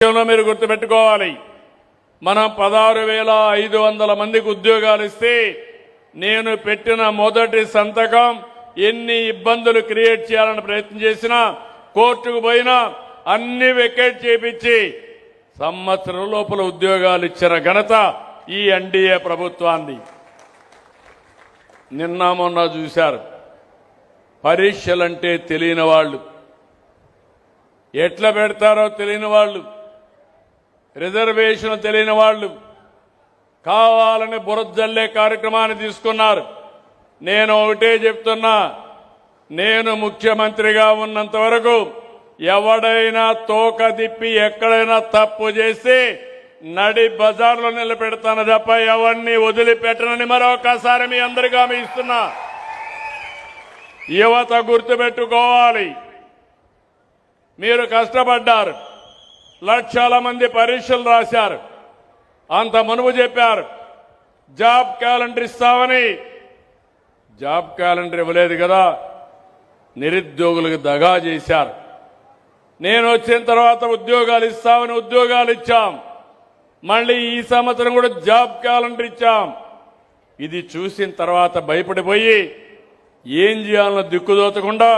విషయంలో మీరు గుర్తుపెట్టుకోవాలి. మనం 16,500 మందికి ఉద్యోగాలు ఇస్తే నేను పెట్టిన మొదటి సంతకం ఎన్ని ఇబ్బందులు క్రియేట్ చేయాలని ప్రయత్నం చేసినా కోర్టుకు పోయినా అన్ని వెకేట్ చేపించి సంవత్సరం లోపల ఉద్యోగాలు ఇచ్చిన ఘనత ఈ ఎన్డీఏ ప్రభుత్వాన్ని. నిన్న మొన్న చూశారు, పరీక్షలంటే తెలియని వాళ్ళు, ఎట్లా పెడతారో తెలియని వాళ్ళు, రిజర్వేషన్ తెలియని వాళ్ళు కావాలని బురదజల్లే కార్యక్రమాన్ని తీసుకున్నారు. నేను ఒకటే చెప్తున్నా, నేను ముఖ్యమంత్రిగా ఉన్నంత వరకు ఎవడైనా తోక దిప్పి ఎక్కడైనా తప్పు చేసి నడి బజార్లో నిలబెడతాను తప్ప ఎవరిని వదిలిపెట్టనని మరొకసారి మీ అందరికీ హామీ ఇస్తున్నా. యువత గుర్తుపెట్టుకోవాలి, మీరు కష్టపడ్డారు, లక్షల మంది పరీక్షలు రాశారు, అంత మునుపు చెప్పారు జాబ్ క్యాలెండర్ ఇస్తామని. జాబ్ క్యాలెండర్ ఇవ్వలేదు కదా, నిరుద్యోగులకు దగా చేశారు. నేను వచ్చిన తర్వాత ఉద్యోగాలు ఇస్తామని ఉద్యోగాలు ఇచ్చాం, మళ్ళీ ఈ సంవత్సరం కూడా జాబ్ క్యాలెండర్ ఇచ్చాం. ఇది చూసిన తర్వాత భయపడిపోయి ఏం చేయాలన్న దిక్కుదోచకుండా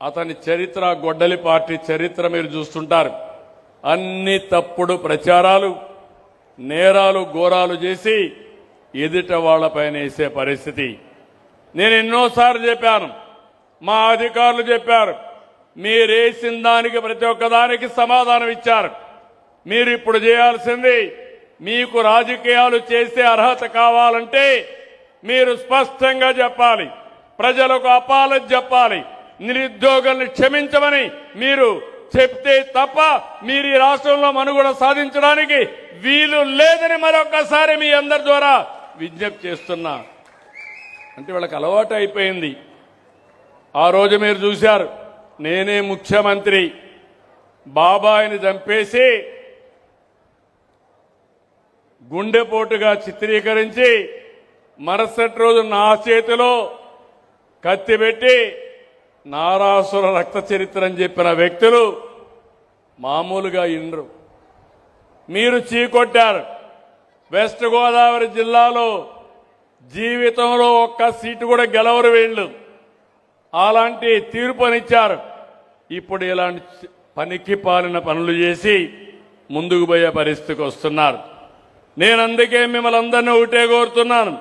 అతని చరిత్ర, గొడ్డలి పార్టీ చరిత్ర మీరు చూస్తుంటారు. అన్ని తప్పుడు ప్రచారాలు, నేరాలు, ఘోరాలు చేసి ఎదుట వాళ్లపైన వేసే పరిస్థితి. నేను ఎన్నోసార్లు చెప్పాను, మా అధికారులు చెప్పారు, మీరేసిన దానికి ప్రతి ఒక్కదానికి సమాధానం ఇచ్చారు. మీరు ఇప్పుడు చేయాల్సింది, మీకు రాజకీయాలు చేసే అర్హత కావాలంటే మీరు స్పష్టంగా చెప్పాలి, ప్రజలకు అపాలజీ చెప్పాలి, నిరుద్యోగుల్ని క్షమించమని మీరు చెప్తే తప్ప మీరు ఈ రాష్ట్రంలో మనుగడ సాధించడానికి వీలు లేదని మరొకసారి మీ అందరి ద్వారా విజ్ఞప్తి చేస్తున్నా. అంటే వాళ్ళకి అలవాటు అయిపోయింది. ఆ రోజు మీరు చూశారు, నేనే ముఖ్యమంత్రి, బాబాయిని చంపేసి గుండెపోటుగా చిత్రీకరించి మరుసటి రోజు నా చేతిలో కత్తి పెట్టి నారాసుర రక్త చరిత్ర అని చెప్పిన వ్యక్తులు మామూలుగా ఇన్రు. మీరు చీకొట్టారు. వెస్ట్ గోదావరి జిల్లాలో జీవితంలో ఒక్క సీటు కూడా గెలవరు వీళ్ళు. అలాంటి తీర్పునిచ్చారు. ఇప్పుడు ఇలాంటి పనికి పాలిన పనులు చేసి ముందుకు పోయే పరిస్థితికి వస్తున్నారు. నేను అందుకే మిమ్మల్ని అందరినీ ఒకటే కోరుతున్నాను,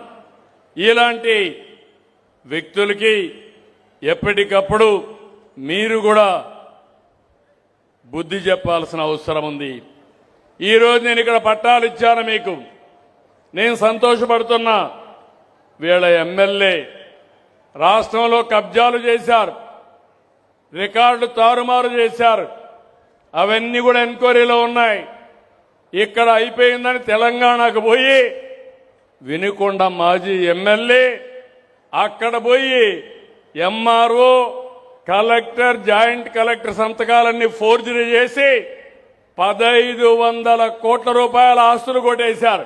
ఇలాంటి వ్యక్తులకి ఎప్పటికప్పుడు మీరు కూడా బుద్ధి చెప్పాల్సిన అవసరం ఉంది. ఈరోజు నేను ఇక్కడ పట్టాలు ఇచ్చాను మీకు, నేను సంతోషపడుతున్నా. వీళ్ళ ఎమ్మెల్యే రాష్ట్రంలో కబ్జాలు చేశారు, రికార్డులు తారుమారు చేశారు, అవన్నీ కూడా ఎంక్వైరీలో ఉన్నాయి. ఇక్కడ అయిపోయిందని తెలంగాణకు పోయి వినుకొండ మాజీ ఎమ్మెల్యే అక్కడ పోయి ఎంఆర్ఓ, కలెక్టర్, జాయింట్ కలెక్టర్ సంతకాలన్నీ ఫోర్జరీ చేసి 1,500 కోట్ల రూపాయల ఆస్తులు కొట్టేశారు.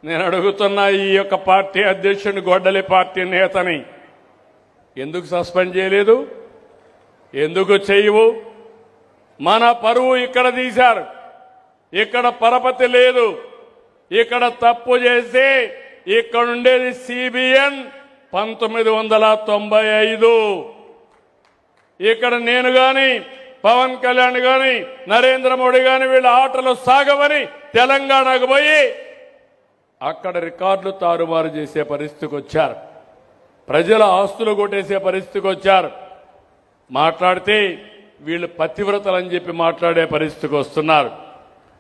నేను అడుగుతున్నా, ఈ యొక్క పార్టీ అధ్యక్షుడిని, గొడ్డలి పార్టీ నేతని ఎందుకు సస్పెండ్ చేయలేదు? ఎందుకు చేయవు? మన పరువు ఇక్కడ తీశారు. ఇక్కడ పరపతి లేదు. ఇక్కడ తప్పు చేసి ఇక్కడ ఉండేది సిబిఎన్ 1995. ఇక్కడ నేను గాని, పవన్ కళ్యాణ్ గాని, నరేంద్ర మోడీ గాని వీళ్ళ ఆటలు సాగవని తెలంగాణకు పోయి అక్కడ రికార్డులు తారుమారు చేసే పరిస్థితికి వచ్చారు. ప్రజల ఆస్తులు కొట్టేసే పరిస్థితికి వచ్చారు. మాట్లాడితే వీళ్ళు పతివ్రతలని చెప్పి మాట్లాడే పరిస్థితికి వస్తున్నారు.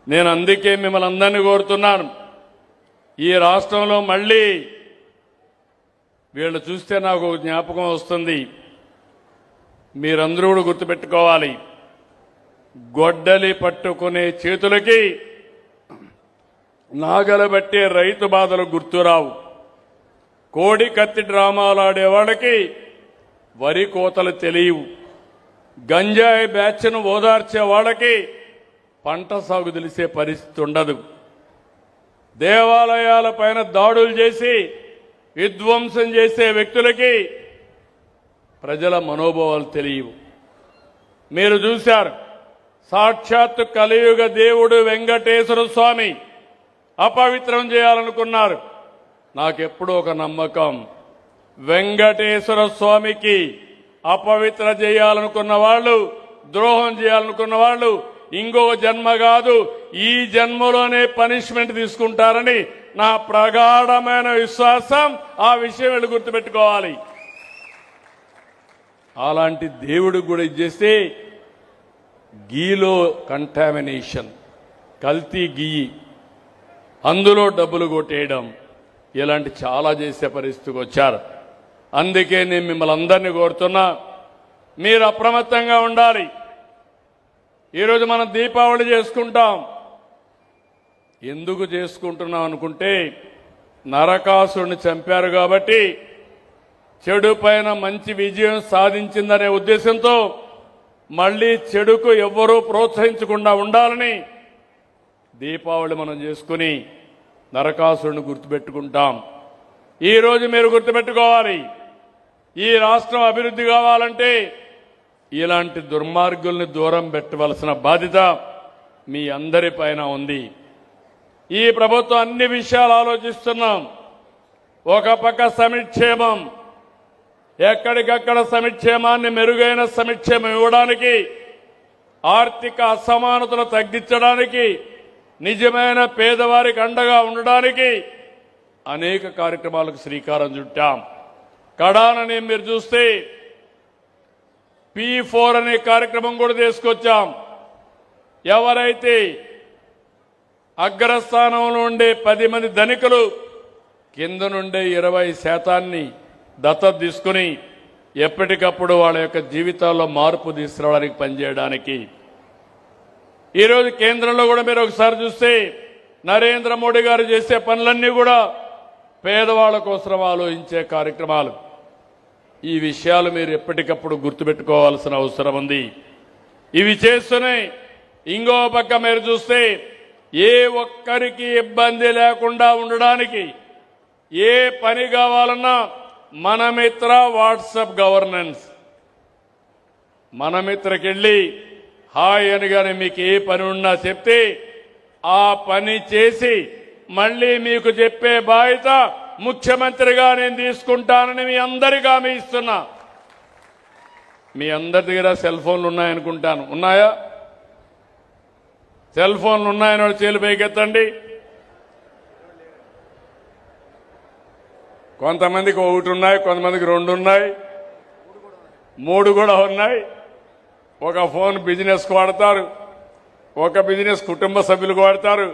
నేను అందుకే మిమ్మల్ని అందరినీ కోరుతున్నాను, ఈ రాష్ట్రంలో మళ్ళీ వీళ్ళు చూస్తే నాకు జ్ఞాపకం వస్తుంది. మీరందరూ కూడా గుర్తుపెట్టుకోవాలి, గొడ్డలి పట్టుకునే చేతులకి నాగలబట్టే రైతు బాధలు గుర్తురావు. కోడి కత్తి డ్రామాలు ఆడేవాళ్ళకి వరి కోతలు తెలియవు. గంజాయి బ్యాచ్ను ఓదార్చే వాళ్ళకి పంట సాగు తెలిసే పరిస్థితి ఉండదు. దేవాలయాల పైన దాడులు చేసి విధ్వంసం చేసే వ్యక్తులకి ప్రజల మనోభావాలు తెలియవు. మీరు చూశారు, సాక్షాత్తు కలియుగ దేవుడు వెంకటేశ్వర స్వామి అపవిత్రం చేయాలనుకున్నారు. నాకెప్పుడూ ఒక నమ్మకం, వెంకటేశ్వర స్వామికి అపవిత్ర చేయాలనుకున్న వాళ్ళు, ద్రోహం చేయాలనుకున్న వాళ్ళు ఇంకో జన్మ కాదు ఈ జన్మలోనే పనిష్మెంట్ తీసుకుంటారని నా ప్రగాఢమైన విశ్వాసం. ఆ విషయం వీళ్ళు గుర్తుపెట్టుకోవాలి. అలాంటి దేవుడికి కూడా ఇచ్చేస్తే గీలో కంటామినేషన్, కల్తీ గీయి, అందులో డబ్బులు కొట్టేయడం, ఇలాంటి చాలా చేసే పరిస్థితికి వచ్చారు. అందుకే నేను మిమ్మల్ని అందరినీ కోరుతున్నా, మీరు అప్రమత్తంగా ఉండాలి. ఈరోజు మనం దీపావళి చేసుకుంటాం. ఎందుకు చేసుకుంటున్నాం అనుకుంటే, నరకాసురుని చంపారు కాబట్టి చెడు పైన మంచి విజయం సాధించిందనే ఉద్దేశంతో మళ్లీ చెడుకు ఎవ్వరూ ప్రోత్సహించకుండా ఉండాలని దీపావళి మనం చేసుకుని నరకాసురుని గుర్తుపెట్టుకుంటాం. ఈరోజు మీరు గుర్తుపెట్టుకోవాలి, ఈ రాష్ట్రం అభివృద్ధి కావాలంటే ఇలాంటి దుర్మార్గుల్ని దూరం పెట్టవలసిన బాధ్యత మీ అందరిపైన ఉంది. ఈ ప్రభుత్వం అన్ని విషయాలు ఆలోచిస్తున్నాం. ఒక పక్క సంక్షేమం, ఎక్కడికక్కడ సంక్షేమాన్ని మెరుగైన సంక్షేమం ఇవ్వడానికి, ఆర్థిక అసమానతలు తగ్గించడానికి, నిజమైన పేదవారికి అండగా ఉండడానికి అనేక కార్యక్రమాలకు శ్రీకారం చుట్టాం. కడానని మీరు చూస్తే P4 అనే కార్యక్రమం కూడా తీసుకొచ్చాం. ఎవరైతే అగ్రస్థానంలో ఉండే 10 మంది ధనికులు కింద నుండే 20% దత్తత తీసుకుని ఎప్పటికప్పుడు వాళ్ళ యొక్క జీవితాల్లో మార్పు తీసుకురావడానికి పనిచేయడానికి ఈరోజు కేంద్రంలో కూడా మీరు ఒకసారి చూస్తే నరేంద్ర మోడీ గారు చేసే పనులన్నీ కూడా పేదవాళ్ల కోసం ఆలోచించే కార్యక్రమాలు. ఈ విషయాలు మీరు ఎప్పటికప్పుడు గుర్తుపెట్టుకోవాల్సిన అవసరం ఉంది. ఇవి చేస్తూనే ఇంకో పక్క మీరు చూస్తే ఏ ఒక్కరికి ఇబ్బంది లేకుండా ఉండడానికి ఏ పని కావాలన్నా మన మిత్ర వాట్సాప్ గవర్నెన్స్, మన మిత్రకెళ్ళి హాయ్ అని కానీ మీకు ఏ పని ఉన్నా చెప్తే ఆ పని చేసి మళ్ళీ మీకు చెప్పే బాధ్యత ముఖ్యమంత్రిగా నేను తీసుకుంటానని మీ అందరికీ హామీ ఇస్తున్నా. మీ అందరి దగ్గర సెల్ ఫోన్లు ఉన్నాయనుకుంటాను. ఉన్నాయా? సెల్ ఫోన్లు ఉన్నాయని వాళ్ళు చేలు పైకెత్తండి. కొంతమందికి 1 ఉన్నాయి, కొంతమందికి 2 ఉన్నాయి, 3 కూడా ఉన్నాయి. ఒక ఫోన్ బిజినెస్కి వాడతారు, ఒక బిజినెస్ కుటుంబ సభ్యులకు వాడతారు,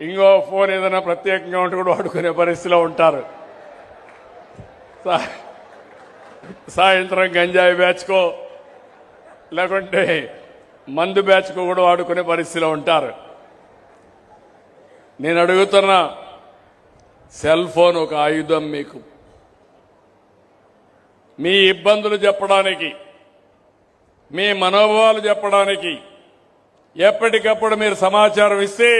ఇంకో ఫోన్ ఏదైనా ప్రత్యేకంగా ఉంటే కూడా వాడుకునే పరిస్థితిలో ఉంటారు. సాయంత్రం గంజాయి బ్యాచ్కో లేకుంటే మందు బ్యాచ్కో కూడా వాడుకునే పరిస్థితిలో ఉంటారు. నేను అడుగుతున్నా, సెల్ ఫోన్ ఒక ఆయుధం. మీకు మీ ఇబ్బందులు చెప్పడానికి, మీ మనోభావాలు చెప్పడానికి ఎప్పటికప్పుడు మీరు సమాచారం ఇస్తే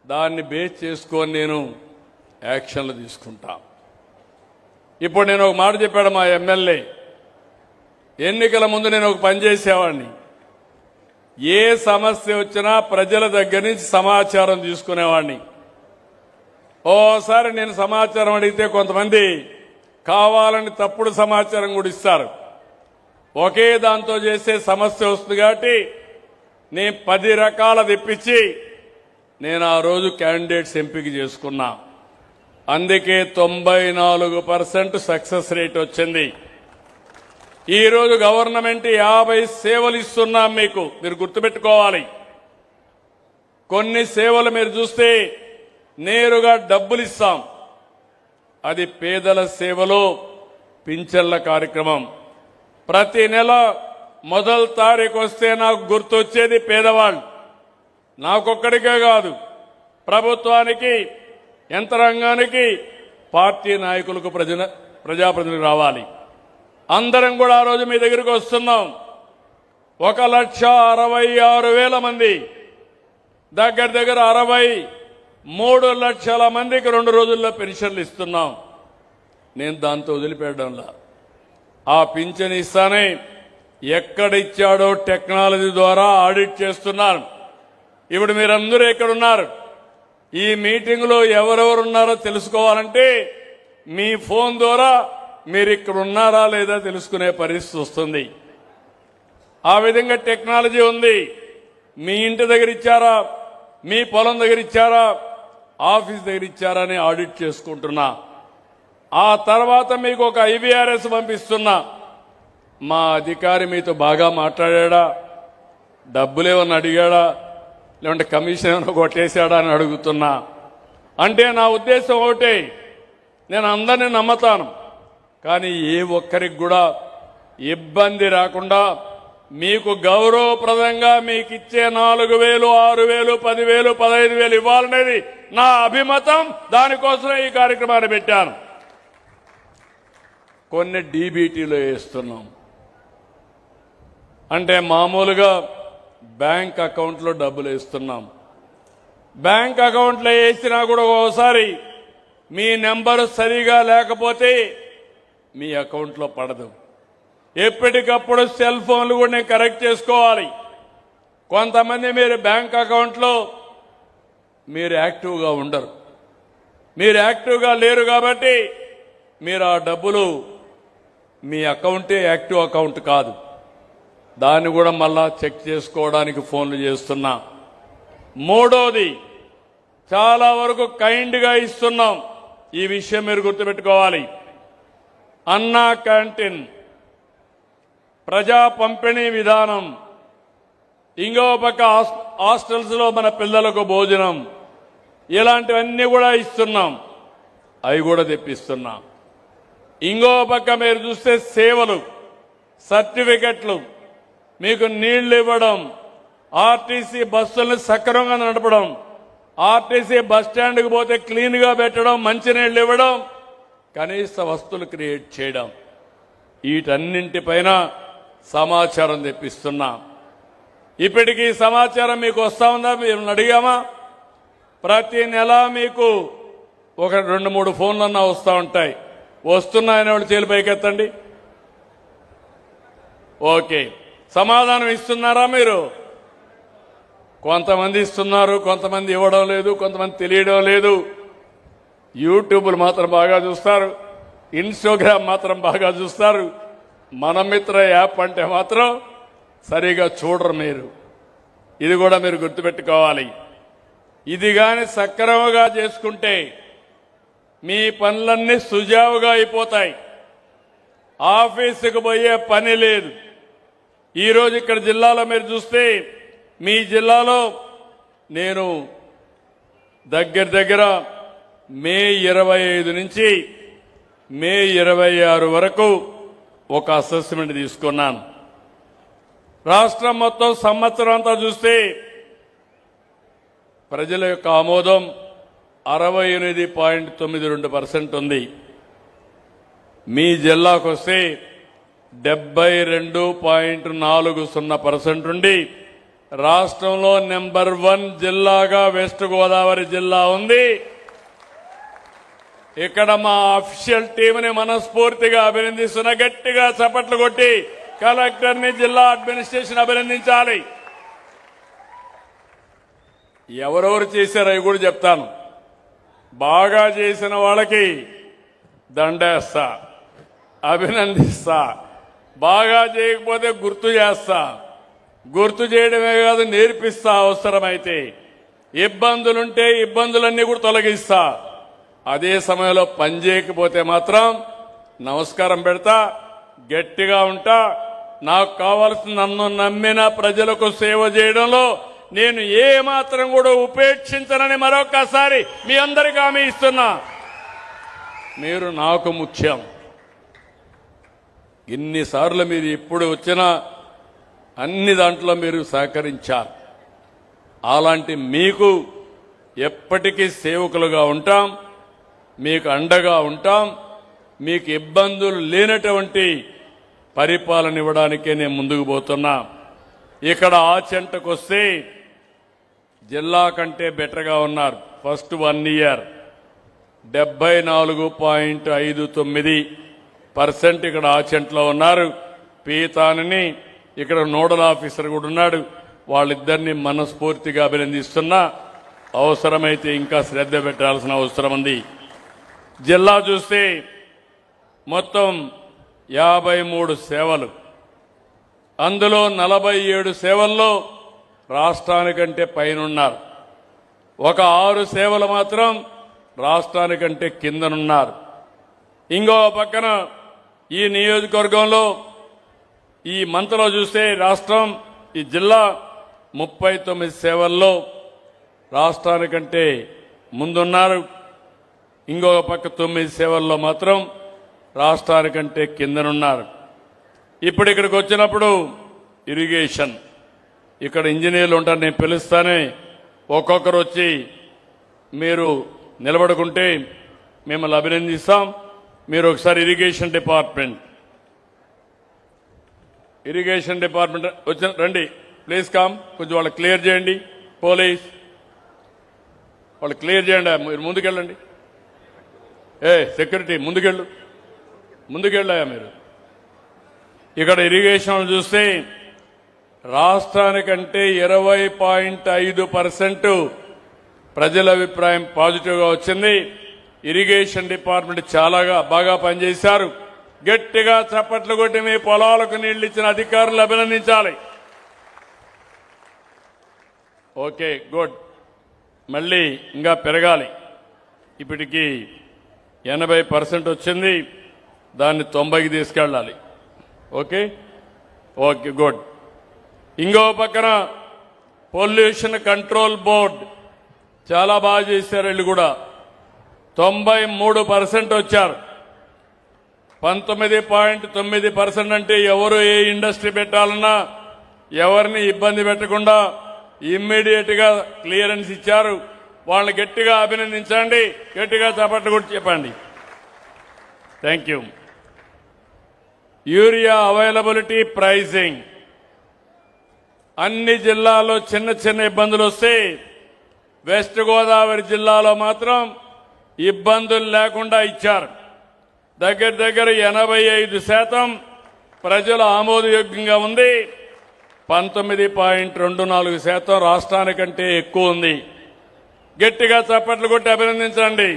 దాన్ని బేస్ చేసుకొని నేను యాక్షన్లు తీసుకుంటా. ఇప్పుడు నేను ఒక మాట చెప్పాడు మా ఎమ్మెల్యే, ఎన్నికల ముందు నేను ఒక పని చేసేవాడిని. ఏ సమస్య వచ్చినా ప్రజల దగ్గర నుంచి సమాచారం తీసుకునేవాడిని. ఓసారి నేను సమాచారం అడిగితే కొంతమంది కావాలని తప్పుడు సమాచారం కూడా ఇస్తారు. ఒకే దాంతో చేసే సమస్య వస్తుంది కాబట్టి నేను 10 రకాల తెప్పించి నేను ఆ రోజు క్యాండిడేట్స్ ఎంపిక చేసుకున్నా. అందుకే 94% సక్సెస్ రేట్ వచ్చింది. ఈరోజు గవర్నమెంట్ 50 సేవలు ఇస్తున్నాం మీకు. మీరు గుర్తుపెట్టుకోవాలి, కొన్ని సేవలు మీరు చూస్తే నేరుగా డబ్బులు ఇస్తాం. అది పేదల సేవలో పింఛన్ల కార్యక్రమం. ప్రతి నెల మొదటి తారీఖు వస్తే నాకు గుర్తొచ్చేది పేదవాళ్ళు. నాకొక్కడికే కాదు, ప్రభుత్వానికి, యంత్రాంగానికి, పార్టీ నాయకులకు, ప్రజాప్రతినిధులకు రావాలి. అందరం కూడా ఆ రోజు మీ దగ్గరికి వస్తున్నాం. 1,66,000 మంది, దగ్గర 63 లక్షల మందికి 2 రోజుల్లో పెన్షన్లు ఇస్తున్నాం. నేను దాంతో వదిలిపెట్టడంలా. ఆ పింఛన్ ఇస్తానే ఎక్కడిచ్చాడో టెక్నాలజీ ద్వారా ఆడిట్ చేస్తున్నాను. ఇప్పుడు మీరందరూ ఎక్కడున్నారు? ఈ మీటింగ్లో ఎవరెవరు ఉన్నారో తెలుసుకోవాలంటే మీ ఫోన్ ద్వారా మీరు ఇక్కడ ఉన్నారా లేదా తెలుసుకునే పరిస్థితి వస్తుంది. ఆ విధంగా టెక్నాలజీ ఉంది. మీ ఇంటి దగ్గర ఇచ్చారా, మీ పొలం దగ్గర ఇచ్చారా, ఆఫీస్ దగ్గర ఇచ్చారా అని ఆడిట్ చేసుకుంటున్నా. ఆ తర్వాత మీకు ఒక ఐవీఆర్ఎస్ పంపిస్తున్నా. మా అధికారి మీతో బాగా మాట్లాడా, డబ్బులేమన్నా అడిగాడా, లేదంటే కమిషన్ ఏమైనా కొట్టేశాడా అని అడుగుతున్నా. అంటే నా ఉద్దేశం ఒకటే, నేను అందరినీ నమ్మతాను, కానీ ఏ ఒక్కరికి కూడా ఇబ్బంది రాకుండా మీకు గౌరవప్రదంగా మీకు ఇచ్చే 4,000, 6,000, 10,000, 15,000 ఇవ్వాలనేది నా అభిమతం. దానికోసమే ఈ కార్యక్రమాన్ని పెట్టాను. కొన్ని డీబీటీలో వేస్తున్నాం. అంటే మామూలుగా బ్యాంక్ అకౌంట్లో డబ్బులు వేస్తున్నాం. బ్యాంక్ అకౌంట్లో వేసినా కూడా ఒకసారి మీ నెంబరు సరిగా లేకపోతే మీ అకౌంట్లో పడదు. ఎప్పటికప్పుడు సెల్ ఫోన్లు కూడా నేను కరెక్ట్ చేసుకోవాలి. కొంతమంది మీరు బ్యాంక్ అకౌంట్లో మీరు యాక్టివ్గా ఉండరు. మీరు యాక్టివ్గా లేరు కాబట్టి మీరు ఆ డబ్బులు మీ అకౌంటే యాక్టివ్ అకౌంట్ కాదు. దాన్ని కూడా మళ్ళా చెక్ చేసుకోవడానికి ఫోన్లు చేస్తున్నా. మూడోది, చాలా వరకు కైండ్గా ఇస్తున్నాం. ఈ విషయం మీరు గుర్తుపెట్టుకోవాలి. అన్నా క్యాంటీన్, ప్రజా పంపిణీ విధానం, ఇంకో పక్క హాస్టల్స్ లో మన పిల్లలకు భోజనం, ఇలాంటివన్నీ కూడా ఇస్తున్నాం. అవి కూడా తెప్పిస్తున్నాం. ఇంకో పక్క మీరు చూస్తే సేవలు, సర్టిఫికెట్లు, మీకు నీళ్లు ఇవ్వడం, ఆర్టీసీ బస్సులను సక్రమంగా నడపడం, ఆర్టీసీ బస్ స్టాండ్కి పోతే క్లీన్గా పెట్టడం, మంచినీళ్లు ఇవ్వడం, కనీస వస్తువులు క్రియేట్ చేయడం, వీటన్నింటిపైన సమాచారం తెప్పిస్తున్నా. ఇప్పటికీ సమాచారం మీకు వస్తా ఉందా? మేము అడిగామా? ప్రతి నెల మీకు ఒక 2-3 ఫోన్లన్నా వస్తూ ఉంటాయి. వస్తున్నాయని వాళ్ళు చేలు పైకెత్తండి. ఓకే, సమాధానం ఇస్తున్నారా మీరు? కొంతమంది ఇస్తున్నారు, కొంతమంది ఇవ్వడం లేదు, కొంతమంది తెలియడం లేదు. యూట్యూబ్లు మాత్రం బాగా చూస్తారు, ఇన్స్టాగ్రామ్ మాత్రం బాగా చూస్తారు. మన మిత్ర యాప్ అంటే మాత్రం సరిగా చూడరు మీరు. ఇది కూడా మీరు గుర్తుపెట్టుకోవాలి. ఇది గాని సక్రమంగా చేసుకుంటే మీ పనులన్నీ సుజావుగా అయిపోతాయి. ఆఫీసుకు పోయే పని లేదు. ఈరోజు ఇక్కడ జిల్లాలో మీరు చూస్తే, మీ జిల్లాలో నేను దగ్గర మే 25 నుంచి మే 26 వరకు ఒక అసెస్మెంట్ తీసుకున్నాను. రాష్ట్రం మొత్తం సంవత్సరం అంతా చూస్తే ప్రజల యొక్క ఆమోదం 68.92% ఉంది. మీ జిల్లాకు వస్తే 72.40% ఉండి రాష్ట్రంలో నెంబర్ 1 జిల్లాగా వెస్ట్ గోదావరి జిల్లా ఉంది. ఇక్కడ మా అఫీషియల్ టీంని మనస్ఫూర్తిగా అభినందిస్తున్న, గట్టిగా చప్పట్లు కొట్టి కలెక్టర్ని, జిల్లా అడ్మినిస్ట్రేషన్ అభినందించాలి. ఎవరెవరు చేశారో అవి కూడా చెప్తాను. బాగా చేసిన వాళ్ళకి దండేస్తా, అభినందిస్తా. బాగా చేయకపోతే గుర్తు చేస్తా. గుర్తు చేయడమే కాదు, నేర్పిస్తా. అవసరమైతే ఇబ్బందులుంటే ఇబ్బందులన్నీ కూడా తొలగిస్తా. అదే సమయంలో పని చేయకపోతే మాత్రం నమస్కారం పెడతా, గట్టిగా ఉంటా. నాకు కావాల్సిన నన్ను నమ్మిన ప్రజలకు సేవ చేయడంలో నేను ఏ మాత్రం కూడా ఉపేక్షించనని మరొకసారి మీ అందరికీ హామీ ఇస్తున్నా. మీరు నాకు ముఖ్యం. ఇన్నిసార్లు మీరు ఎప్పుడు వచ్చినా అన్ని దాంట్లో మీరు సహకరించారు. అలాంటి మీకు ఎప్పటికీ సేవకులుగా ఉంటాం, మీకు అండగా ఉంటాం. మీకు ఇబ్బందులు లేనటువంటి పరిపాలన ఇవ్వడానికే నేను ముందుకు పోతున్నా. ఇక్కడ ఆచంటకు వస్తే జిల్లా కంటే బెటర్గా ఉన్నారు. ఫస్ట్ 1 ఇయర్ 74.59% ఇక్కడ ఆచంట్లో ఉన్నారు. పీతాని ఇక్కడ నోడల్ ఆఫీసర్ కూడా ఉన్నాడు. వాళ్ళిద్దరిని మనస్ఫూర్తిగా అభినందిస్తున్నా. అవసరమైతే ఇంకా శ్రద్ధ పెట్టాల్సిన అవసరం ఉంది. జిల్లా చూస్తే మొత్తం 53 సేవలు, అందులో 47 సేవల్లో రాష్ట్రానికంటే పైనున్నారు. ఒక 6 సేవలు మాత్రం రాష్ట్రానికంటే కిందనున్నారు. ఇంకో పక్కన ఈ నియోజకవర్గంలో ఈ మంత్లో చూస్తే రాష్ట్రం ఈ జిల్లా 39 సేవల్లో రాష్ట్రానికంటే ముందున్నారు. ఇంకొక పక్క 9 సేవల్లో మాత్రం రాష్ట్రానికంటే కిందనున్నారు. ఇప్పుడు ఇక్కడికి వచ్చినప్పుడు ఇరిగేషన్, ఇక్కడ ఇంజనీర్లు ఉంటారు, నేను పిలుస్తానే ఒక్కొక్కరు వచ్చి మీరు నిలబడుకుంటే మిమ్మల్ని అభినందిస్తాం. మీరు ఒకసారి ఇరిగేషన్ డిపార్ట్మెంట్ వచ్చిన రండి, ప్లీజ్ కామ్. కొంచెం వాళ్ళు క్లియర్ చేయండి. పోలీస్ వాళ్ళు క్లియర్ చేయండి. మీరు ముందుకెళ్ళండి. సెక్యూరిటీ ముందుకెళ్ళాయా మీరు? ఇక్కడ ఇరిగేషన్ చూస్తే రాష్ట్రానికంటే 20.5% ప్రజల అభిప్రాయం పాజిటివ్గా వచ్చింది. ఇరిగేషన్ డిపార్ట్మెంట్ చాలా బాగా పనిచేశారు. గట్టిగా చప్పట్లు కొట్టి మీ పొలాలకు నీళ్లు ఇచ్చిన అధికారులు అభినందించాలి. Okay, good. మళ్ళీ ఇంకా పెరగాలి. ఇప్పటికి 80% వచ్చింది, దాన్ని 90కి తీసుకెళ్ళాలి. Okay okay, good. ఇంకో పక్కన పొల్యూషన్ కంట్రోల్ బోర్డ్ చాలా బాగా చేశారు. వీళ్ళు కూడా 93% వచ్చారు. 19.9% అంటే ఎవరు ఏ ఇండస్ట్రీ పెట్టాలన్నా ఎవరిని ఇబ్బంది పెట్టకుండా ఇమ్మీడియట్ గా క్లియరెన్స్ ఇచ్చారు. వాళ్ళని గట్టిగా అభినందించండి, గట్టిగా చప్పట్లు కూడా చెప్పండి. Thank you. Urea availability, pricing అన్ని జిల్లాల్లో చిన్న చిన్న ఇబ్బందులు వస్తే వెస్ట్ గోదావరి జిల్లాలో మాత్రం ఇబ్బందులు లేకుండా ఇచ్చారు. దగ్గర 85% ప్రజల ఆమోదయోగ్యంగా ఉంది. 19.24% రాష్ట్రానికంటే ఎక్కువ ఉంది. గట్టిగా చప్పట్లు కొట్టి అభినందించండి.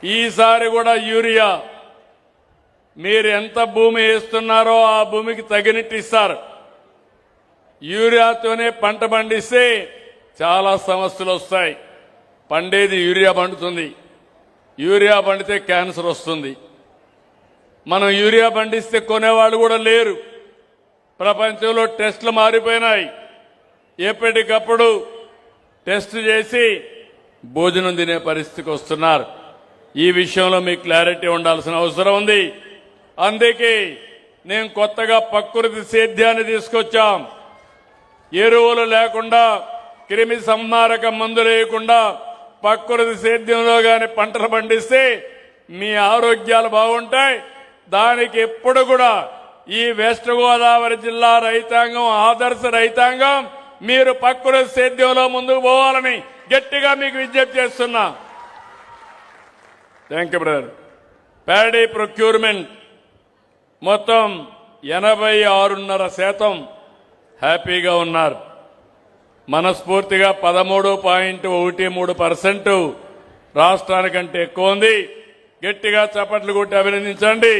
ఈసారి కూడా యూరియా మీరు ఎంత భూమి వేస్తున్నారో ఆ భూమికి తగినట్టు ఇస్తారు. యూరియాతోనే పంట పండిస్తే చాలా సమస్యలు వస్తాయి. పండేది యూరియా పండుతుంది, యూరియా పండితే క్యాన్సర్ వస్తుంది. మనం యూరియా పండిస్తే కొనేవాళ్ళు కూడా లేరు. ప్రపంచంలో టెస్టులు మారిపోయినాయి. ఎప్పటికప్పుడు టెస్ట్ చేసి భోజనం తినే పరిస్థితికి వస్తున్నారు. ఈ విషయంలో మీకు క్లారిటీ ఉండాల్సిన అవసరం ఉంది. అందుకే నేను కొత్తగా ప్రకృతి సేద్యాన్ని తీసుకొచ్చాం. ఎరువులు లేకుండా, క్రిమి సంహారక మందులు లేకుండా ప్రకృతి సేద్యంలో గాని పంటలు పండిస్తే మీ ఆరోగ్యాలు బాగుంటాయి. దానికి ఎప్పుడు కూడా ఈ వెస్ట్ గోదావరి జిల్లా రైతాంగం ఆదర్శ రైతాంగం. మీరు ప్రకృతి సేద్యంలో ముందుకు పోవాలని గట్టిగా మీకు విజ్ఞప్తి చేస్తున్నా. Thank you brother. Paddy procurement మొత్తం 86.5% హ్యాపీగా ఉన్నారు. మనస్ఫూర్తిగా 13.13% రాష్ట్రానికంటే ఎక్కువ ఉంది. గట్టిగా చప్పట్లు కొట్టి అభినందించండి.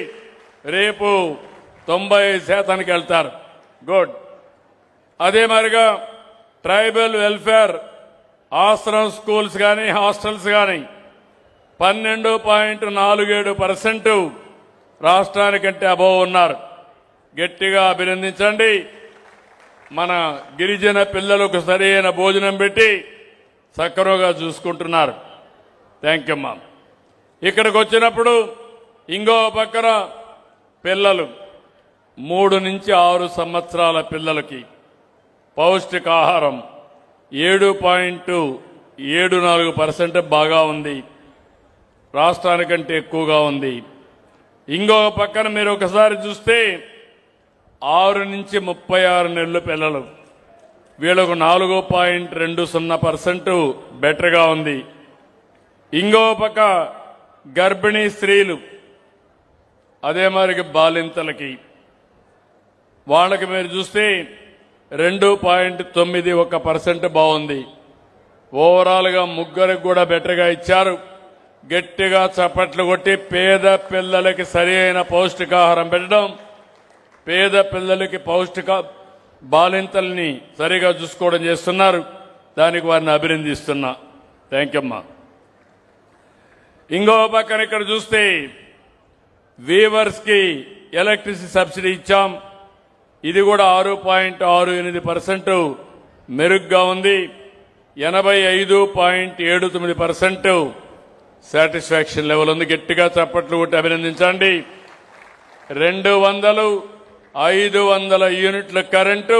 రేపు 90% వెళ్తారు. గుడ్. అదే మరిగా ట్రైబల్ వెల్ఫేర్ ఆశ్రమ్ స్కూల్స్ కానీ హాస్టల్స్ కానీ 12.47% రాష్ట్రానికంటే అబోవ్ ఉన్నారు. గట్టిగా అభినందించండి. మన గిరిజన పిల్లలకు సరైన భోజనం పెట్టి సక్రమంగా చూసుకుంటున్నారు. థ్యాంక్ యూ అమ్మా. ఇక్కడికి వచ్చినప్పుడు ఇంకో పక్కన పిల్లలు 3 నుంచి 6 సంవత్సరాల పిల్లలకి పౌష్టికాహారం 7.74% బాగా ఉంది. రాష్ట్రానికంటే ఎక్కువగా ఉంది. ఇంకో పక్కన మీరు ఒకసారి చూస్తే 6 నుంచి 36 నెలల పిల్లలు వీళ్ళకు 4.20% బెటర్గా ఉంది. ఇంకో పక్క గర్భిణీ స్త్రీలు, అదే మరి బాలింతలకి వాళ్ళకి మీరు చూస్తే 2.91% బాగుంది. ఓవరాల్గా ముగ్గురికి కూడా బెటర్గా ఇచ్చారు. గట్టిగా చప్పట్లు కొట్టి పేద పిల్లలకి సరి అయిన పౌష్టికాహారం పెట్టడం, పేద పిల్లలకి బాలింతల్ని సరిగా చూసుకోవడం చేస్తున్నారు. దానికి వారిని అభినందిస్తున్నా. థ్యాంక్ యూ అమ్మా. ఇంకో పక్కన ఇక్కడ చూస్తే వీవర్స్ కి ఎలక్ట్రిసిటీ సబ్సిడీ ఇచ్చాం. ఇది కూడా 6.68% మెరుగ్గా ఉంది. 85.79% సాటిస్ఫాక్షన్ లెవెల్ ఉంది. గట్టిగా చప్పట్లు కొట్టి అభినందించండి. 200, 500 యూనిట్ల కరెంటు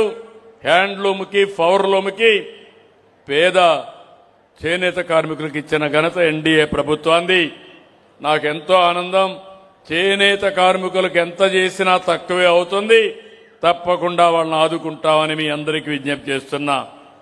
హ్యాండ్లూమ్కి, పవర్లూమ్కి, పేద చేనేత కార్మికులకు ఇచ్చిన ఘనత ఎన్డీఏ ప్రభుత్వాన్ని. నాకెంతో ఆనందం. చేనేత కార్మికులకు ఎంత చేసినా తక్కువే అవుతుంది. తప్పకుండా వాళ్ళని ఆదుకుంటామని మీ అందరికీ విజ్ఞప్తి చేస్తున్నా.